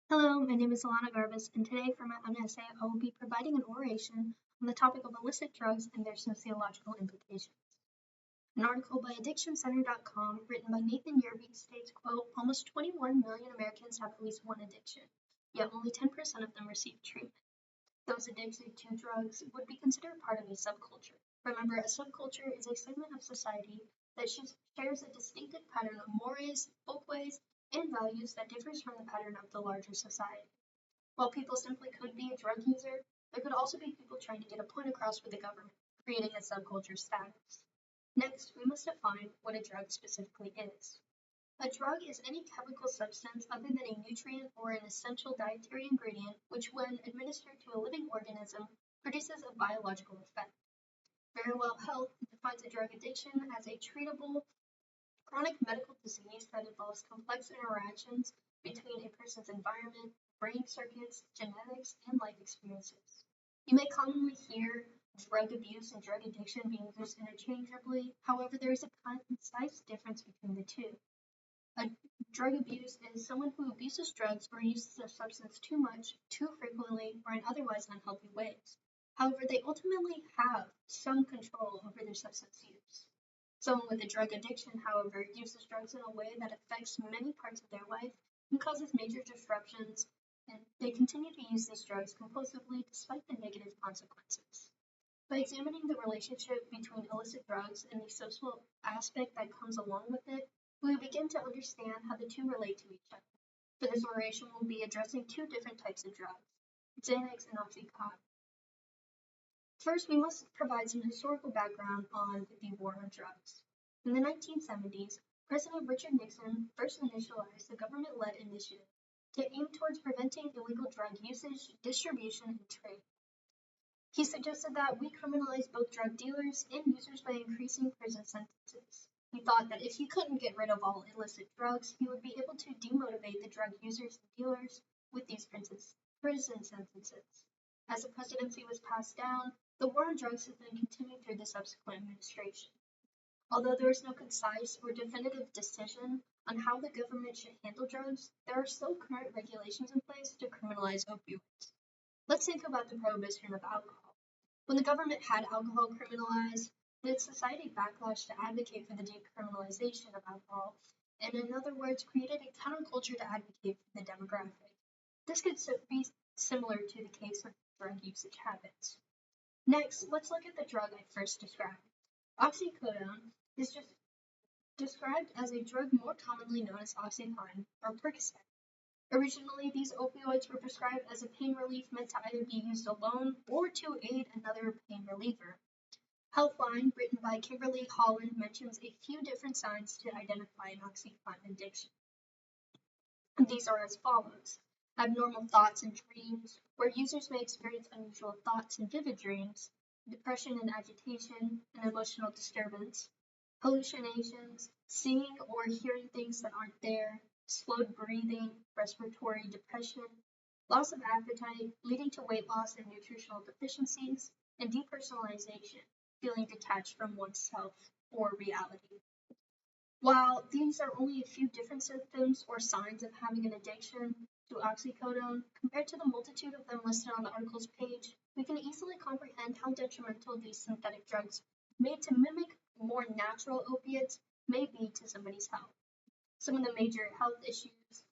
Hello, my name is Alana Garbus, and today for my Unessay, I will be providing an oration on the topic of illicit drugs and their sociological implications. An article by AddictionCenter.com written by Nathan Yerby states, quote, almost 21 million Americans have at least one addiction, yet only 10% of them receive treatment. Those addicted to drugs would be considered part of a subculture. Remember, a subculture is a segment of society that shares a distinctive pattern of mores, folkways, and values that differs from the pattern of the larger society. While people simply could be a drug user, there could also be people trying to get a point across with the government, creating a subculture status. Next, we must define what a drug specifically is. A drug is any chemical substance other than a nutrient or an essential dietary ingredient which, when administered to a living organism, produces a biological effect. Verywell Health defines a drug addiction as a treatable chronic medical disease that involves complex interactions between a person's environment, brain circuits, genetics, and life experiences. You may commonly hear drug abuse and drug addiction being used interchangeably. However, there is a concise difference between the two. A drug abuse is someone who abuses drugs or uses a substance too much, too frequently, or in otherwise unhealthy ways. However, they ultimately have some control over their substance use. Someone with a drug addiction, however, uses drugs in a way that affects many parts of their life and causes major disruptions, and they continue to use these drugs compulsively despite the negative consequences. By examining the relationship between illicit drugs and the social aspect that comes along with it, we begin to understand how the two relate to each other. For this oration, we'll be addressing two different types of drugs, Xanax and Oxycontin. First, we must provide some historical background on the war on drugs. In the 1970s, President Richard Nixon first initialized the government-led initiative to aim towards preventing illegal drug usage, distribution, and trade. He suggested that we criminalize both drug dealers and users by increasing prison sentences. He thought that if he couldn't get rid of all illicit drugs, he would be able to demotivate the drug users and dealers with these prison sentences. As the presidency was passed down, the war on drugs has then continued through the subsequent administration. Although there is no concise or definitive decision on how the government should handle drugs, there are still current regulations in place to criminalize opioids. Let's think about the prohibition of alcohol. When the government had alcohol criminalized, the society backlash to advocate for the decriminalization of alcohol, and in other words, created a counterculture to advocate for the demographic. This could be similar to the case of drug usage habits. Next, let's look at the drug I first described. Oxycodone is just described as a drug more commonly known as Oxycontin or Percocet. Originally, these opioids were prescribed as a pain relief meant to either be used alone or to aid another pain reliever. Healthline, written by Kimberly Holland, mentions a few different signs to identify an Oxycontin addiction. And these are as follows. Abnormal thoughts and dreams, where users may experience unusual thoughts and vivid dreams, depression and agitation, and emotional disturbance, hallucinations, seeing or hearing things that aren't there, slowed breathing, respiratory depression, loss of appetite, leading to weight loss and nutritional deficiencies, and depersonalization, feeling detached from oneself or reality. While these are only a few different symptoms or signs of having an addiction to oxycodone, compared to the multitude of them listed on the article's page, we can easily comprehend how detrimental these synthetic drugs made to mimic more natural opiates may be to somebody's health. Some of the major health issues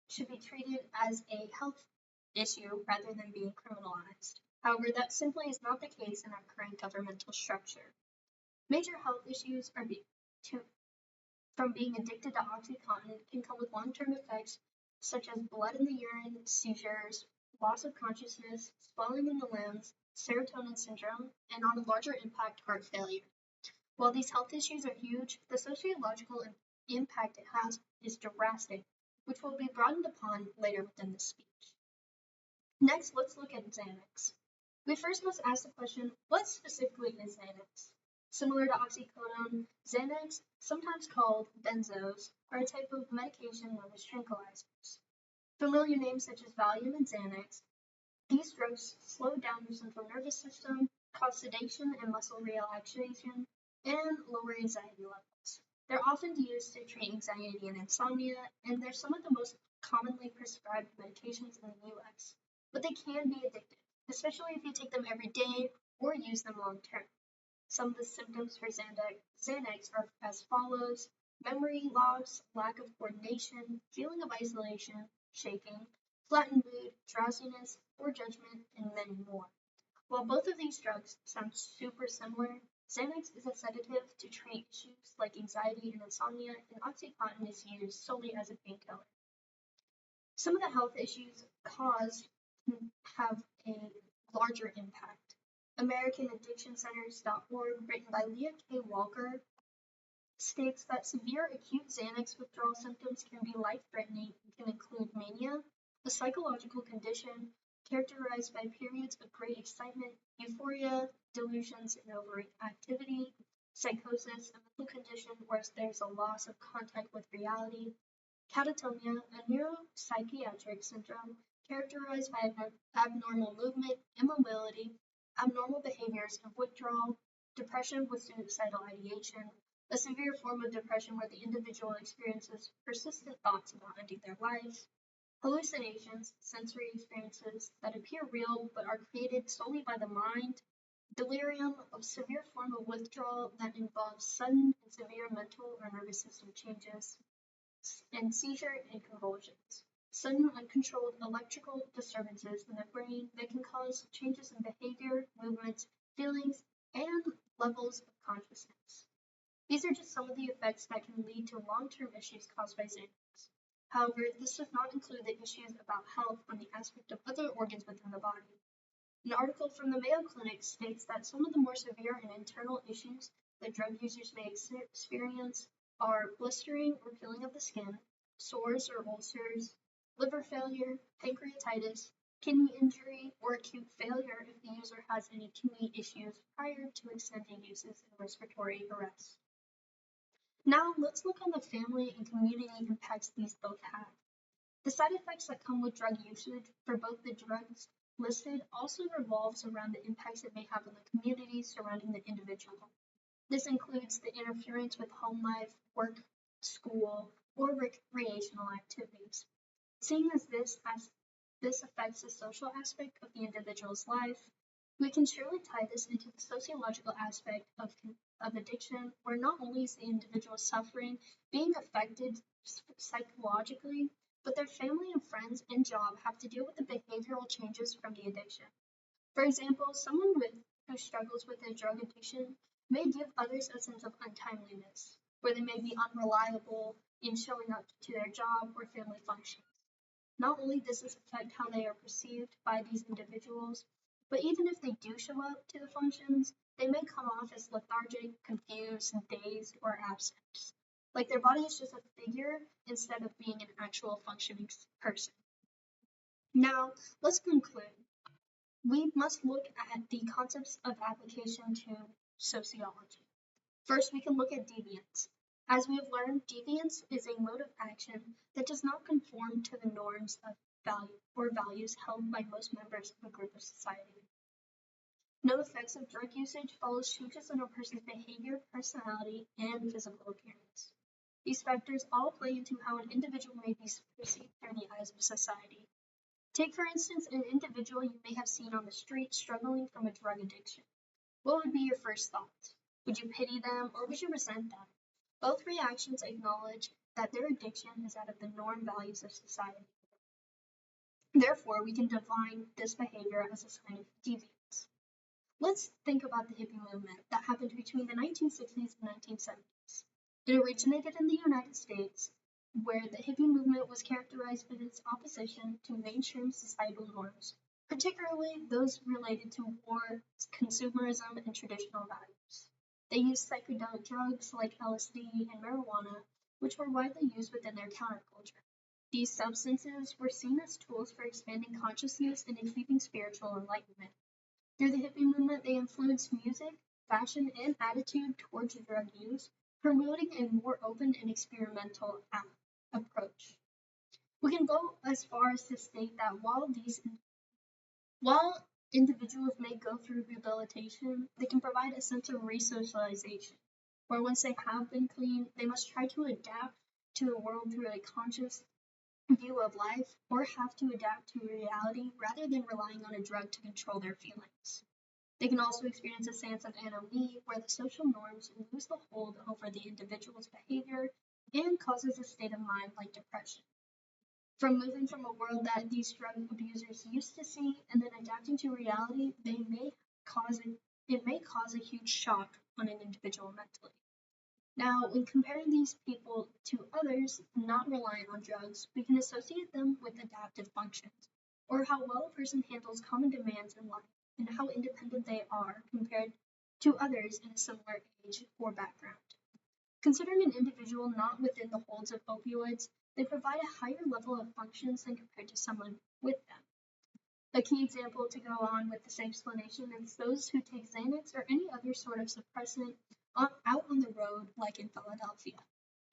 should be treated as a health issue rather than being criminalized. However, that simply is not the case in our current governmental structure. Major health issues from being addicted to OxyContin can come with long-term effects such as blood in the urine, seizures, loss of consciousness, swelling in the limbs, serotonin syndrome, and on a larger impact, heart failure. While these health issues are huge, the sociological impact it has is drastic, which will be broadened upon later within this speech. Next, let's look at Xanax. We first must ask the question, what specifically is Xanax? Similar to oxycodone, Xanax, sometimes called benzos, are a type of medication known as tranquilizers. Familiar names such as Valium and Xanax, these drugs slow down your central nervous system, cause sedation and muscle relaxation, and lower anxiety levels. They're often used to treat anxiety and insomnia, and they're some of the most commonly prescribed medications in the US, but they can be addictive, especially if you take them every day or use them long term. Some of the symptoms for Xanax are as follows: memory loss, lack of coordination, feeling of isolation, shaking, flattened mood, drowsiness, poor judgment, and many more. While both of these drugs sound super similar, Xanax is a sedative to treat issues like anxiety and insomnia, and Oxycontin is used solely as a painkiller. Some of the health issues caused have a larger impact. AmericanAddictionCenters.org, written by Leah K. Walker, states that severe acute Xanax withdrawal symptoms can be life-threatening and can include mania, a psychological condition characterized by periods of great excitement, euphoria, delusions, and overactivity, psychosis, a mental condition where there's a loss of contact with reality, catatonia, a neuropsychiatric syndrome characterized by abnormal movement, immobility, abnormal behaviors of withdrawal, depression with suicidal ideation, a severe form of depression where the individual experiences persistent thoughts about ending their lives, hallucinations, sensory experiences that appear real but are created solely by the mind, delirium, a severe form of withdrawal that involves sudden and severe mental or nervous system changes, and seizure and convulsions. Sudden uncontrolled electrical disturbances in the brain that can cause changes in behavior, movements, feelings, and levels of consciousness. These are just some of the effects that can lead to long-term issues caused by Xanax. However, this does not include the issues about health on the aspect of other organs within the body. An article from the Mayo Clinic states that some of the more severe and internal issues that drug users may experience are blistering or peeling of the skin, sores or ulcers, liver failure, pancreatitis, kidney injury, or acute failure if the user has any kidney issues prior to extended uses and respiratory arrest. Now let's look on the family and community impacts these both have. The side effects that come with drug usage for both the drugs listed also revolves around the impacts it may have on the community surrounding the individual. This includes the interference with home life, work, school, or recreational activities. Seeing as this affects the social aspect of the individual's life, we can surely tie this into the sociological aspect of addiction, where not only is the individual suffering, being affected psychologically, but their family and friends and job have to deal with the behavioral changes from the addiction. For example, someone who struggles with a drug addiction may give others a sense of untimeliness, where they may be unreliable in showing up to their job or family functions. Not only does this affect how they are perceived by these individuals, but even if they do show up to the functions, they may come off as lethargic, confused, dazed, or absent. Like their body is just a figure instead of being an actual functioning person. Now, let's conclude. We must look at the concepts of application to sociology. First, we can look at deviance. As we have learned, deviance is a mode of action that does not conform to the norms of value or values held by most members of a group of society. No effects of drug usage follows changes in a person's behavior, personality, and physical appearance. These factors all play into how an individual may be perceived through the eyes of society. Take, for instance, an individual you may have seen on the street struggling from a drug addiction. What would be your first thought? Would you pity them or would you resent them? Both reactions acknowledge that their addiction is out of the norm values of society. Therefore, we can define this behavior as a sign of deviance. Let's think about the hippie movement that happened between the 1960s and 1970s. It originated in the United States, where the hippie movement was characterized by its opposition to mainstream societal norms, particularly those related to war, consumerism, and traditional values. They used psychedelic drugs like LSD and marijuana, which were widely used within their counterculture. These substances were seen as tools for expanding consciousness and achieving spiritual enlightenment. Through the hippie movement, they influenced music, fashion, and attitude towards drug use, promoting a more open and experimental approach. We can go as far as to state that while individuals may go through rehabilitation, they can provide a sense of resocialization, where once they have been clean, they must try to adapt to the world through a conscious view of life or have to adapt to reality rather than relying on a drug to control their feelings. They can also experience a sense of anomie where the social norms lose the hold over the individual's behavior and causes a state of mind like depression. From moving from a world that these drug abusers used to see and then adapting to reality, it may cause a huge shock on an individual mentally. Now, when comparing these people to others not reliant on drugs, we can associate them with adaptive functions, or how well a person handles common demands in life and how independent they are compared to others in a similar age or background. Considering an individual not within the holds of opioids, they provide a higher level of functions than compared to someone with them. A key example to go on with this explanation is those who take Xanax or any other sort of suppressant out on the road, like in Philadelphia.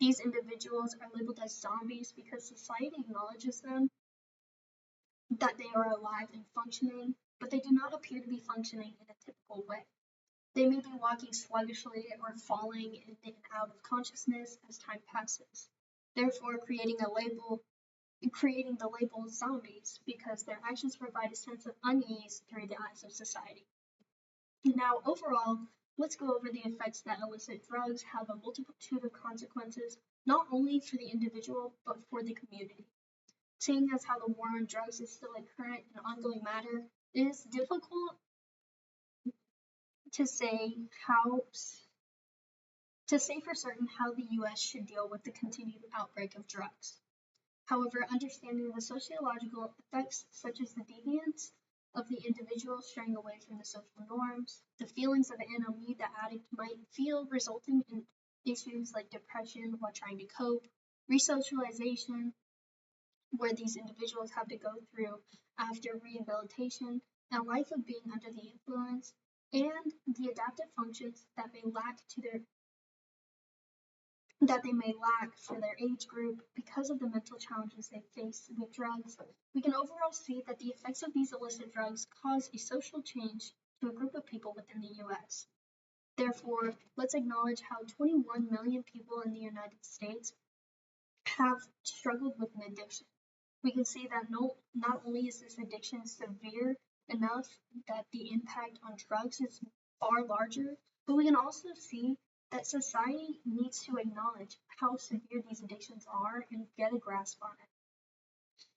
These individuals are labeled as zombies because society acknowledges them that they are alive and functioning, but they do not appear to be functioning in a typical way. They may be walking sluggishly or falling in and out of consciousness as time passes, therefore creating the label zombies because their actions provide a sense of unease through the eyes of society. Now, overall, let's go over the effects that illicit drugs have a multitude of consequences, not only for the individual, but for the community. Seeing as how the war on drugs is still a current and ongoing matter, it is difficult to say for certain how the U.S. should deal with the continued outbreak of drugs. However, understanding the sociological effects, such as the deviance of the individual straying away from the social norms, the feelings of anomie the addict might feel resulting in issues like depression while trying to cope, resocialization, where these individuals have to go through after rehabilitation, a life of being under the influence, and the adaptive functions that they may lack for their age group because of the mental challenges they face with drugs, we can overall see that the effects of these illicit drugs cause a social change to a group of people within the US. Therefore, let's acknowledge how 21 million people in the United States have struggled with an addiction. We can see that not only is this addiction severe enough that the impact on drugs is far larger, but we can also see that society needs to acknowledge how severe these addictions are and get a grasp on it.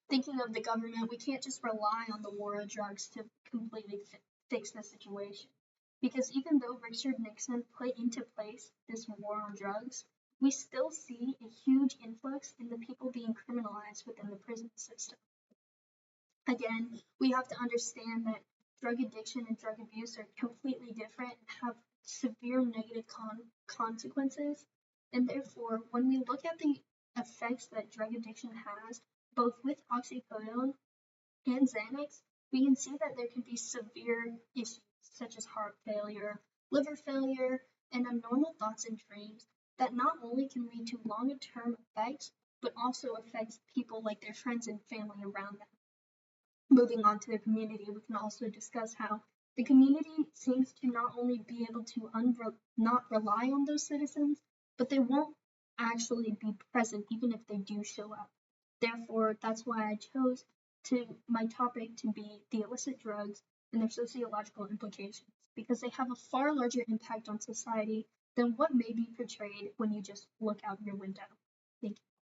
Thinking of the government, we can't just rely on the war on drugs to completely fix the situation. Because even though Richard Nixon put into place this war on drugs, we still see a huge influx in the people being criminalized within the prison system. Again, we have to understand that drug addiction and drug abuse are completely different and have severe negative consequences. And therefore, when we look at the effects that drug addiction has, both with oxycodone and Xanax, we can see that there can be severe issues such as heart failure, liver failure, and abnormal thoughts and dreams that not only can lead to longer-term effects, but also affects people like their friends and family around them. Moving on to the community, we can also discuss how the community seems to not only be able to not rely on those citizens, but they won't actually be present even if they do show up. Therefore, that's why I chose my topic to be the illicit drugs and their sociological implications, because they have a far larger impact on society than what may be portrayed when you just look out your window. Thank you.